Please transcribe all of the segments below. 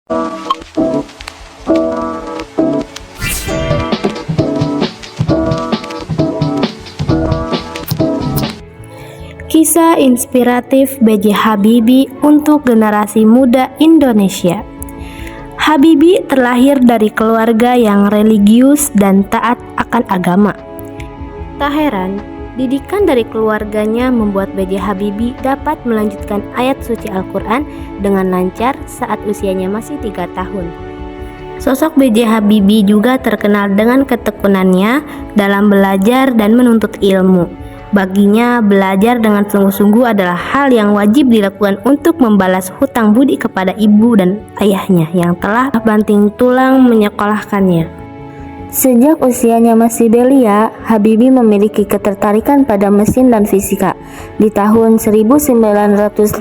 Kisah inspiratif B.J. Habibie untuk generasi muda Indonesia. Habibie terlahir dari keluarga yang religius dan taat akan agama. Tak heran, didikan dari keluarganya membuat B.J. Habibie dapat melanjutkan ayat suci Al-Quran dengan lancar saat usianya masih 3 tahun. Sosok B.J. Habibie juga terkenal dengan ketekunannya dalam belajar dan menuntut ilmu. Baginya, belajar dengan sungguh-sungguh adalah hal yang wajib dilakukan untuk membalas hutang budi kepada ibu dan ayahnya yang telah banting tulang menyekolahkannya. Sejak usianya masih belia, Habibie memiliki ketertarikan pada mesin dan fisika. Di tahun 1950,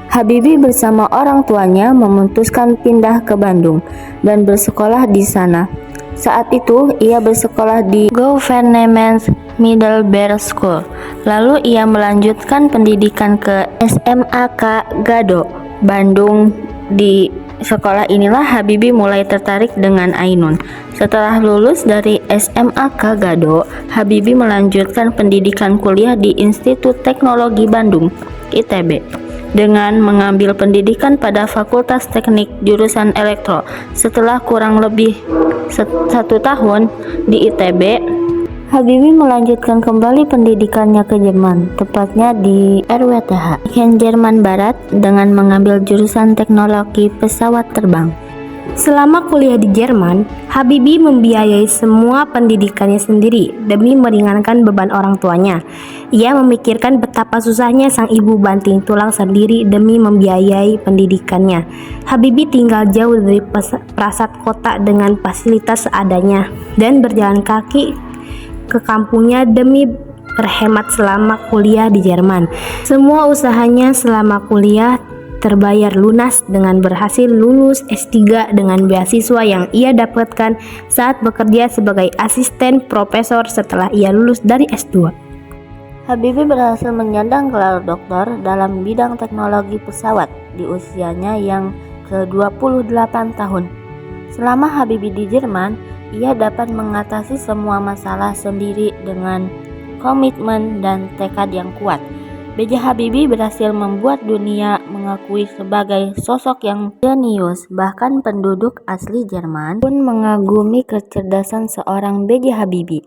Habibie bersama orang tuanya memutuskan pindah ke Bandung dan bersekolah di sana. Saat itu, ia bersekolah di Government Middlebury School. Lalu ia melanjutkan pendidikan ke SMAK Gado, Bandung. Di sekolah inilah Habibie mulai tertarik dengan Ainun. Setelah lulus dari SMAK Gado, Habibie melanjutkan pendidikan kuliah di Institut Teknologi Bandung, ITB, dengan mengambil pendidikan pada Fakultas Teknik jurusan Elektro. Setelah kurang lebih 1 tahun di ITB, Habibie melanjutkan kembali pendidikannya ke Jerman, tepatnya di RWTH, Jerman Barat, dengan mengambil jurusan teknologi pesawat terbang. Selama kuliah di Jerman, Habibie membiayai semua pendidikannya sendiri demi meringankan beban orang tuanya. Ia memikirkan betapa susahnya sang ibu banting tulang sendiri demi membiayai pendidikannya. Habibie tinggal jauh dari pusat kota dengan fasilitas seadanya dan berjalan kaki ke kampungnya demi berhemat selama kuliah di Jerman. Semua usahanya selama kuliah terbayar lunas dengan berhasil lulus S3 dengan beasiswa yang ia dapatkan saat bekerja sebagai asisten profesor setelah ia lulus dari S2. Habibie berhasil menyandang gelar doktor dalam bidang teknologi pesawat di usianya yang ke-28 tahun. Selama Habibie di Jerman, ia dapat mengatasi semua masalah sendiri dengan komitmen dan tekad yang kuat. B.J. Habibie berhasil membuat dunia mengakui sebagai sosok yang jenius. Bahkan penduduk asli Jerman pun mengagumi kecerdasan seorang B.J. Habibie.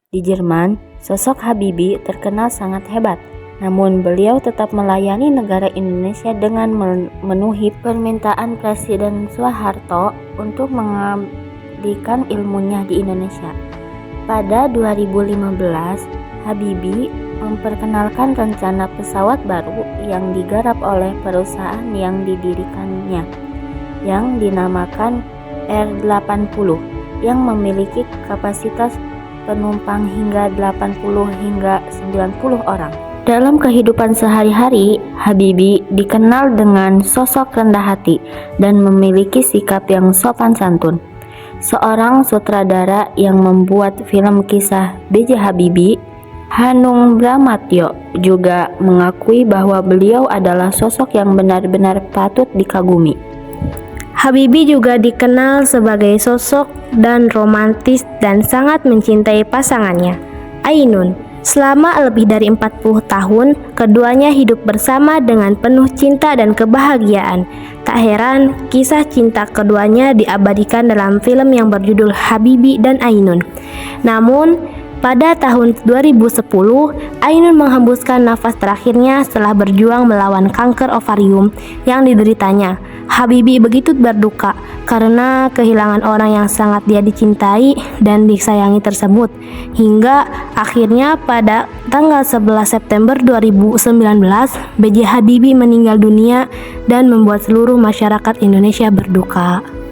Di Jerman, sosok Habibie terkenal sangat hebat. Namun beliau tetap melayani negara Indonesia dengan memenuhi permintaan Presiden Soeharto untuk mengabdikan ilmunya di Indonesia. Pada 2015, Habibie memperkenalkan rencana pesawat baru yang digarap oleh perusahaan yang didirikannya, yang dinamakan R80, yang memiliki kapasitas penumpang hingga 80 hingga 90 orang. Dalam kehidupan sehari-hari, Habibie dikenal dengan sosok rendah hati dan memiliki sikap yang sopan santun. Seorang sutradara yang membuat film kisah B.J. Habibie, Hanung Bramantyo, juga mengakui bahwa beliau adalah sosok yang benar-benar patut dikagumi. Habibie juga dikenal sebagai sosok dan romantis dan sangat mencintai pasangannya, Ainun. Selama lebih dari 40 tahun, keduanya hidup bersama dengan penuh cinta dan kebahagiaan. Tak heran, kisah cinta keduanya diabadikan dalam film yang berjudul Habibie dan Ainun. Namun, pada tahun 2010, Ainun menghembuskan nafas terakhirnya setelah berjuang melawan kanker ovarium yang dideritanya. Habibie begitu berduka karena kehilangan orang yang sangat dia dicintai dan disayangi tersebut. Hingga akhirnya pada tanggal 11 September 2019, B.J. Habibie meninggal dunia dan membuat seluruh masyarakat Indonesia berduka.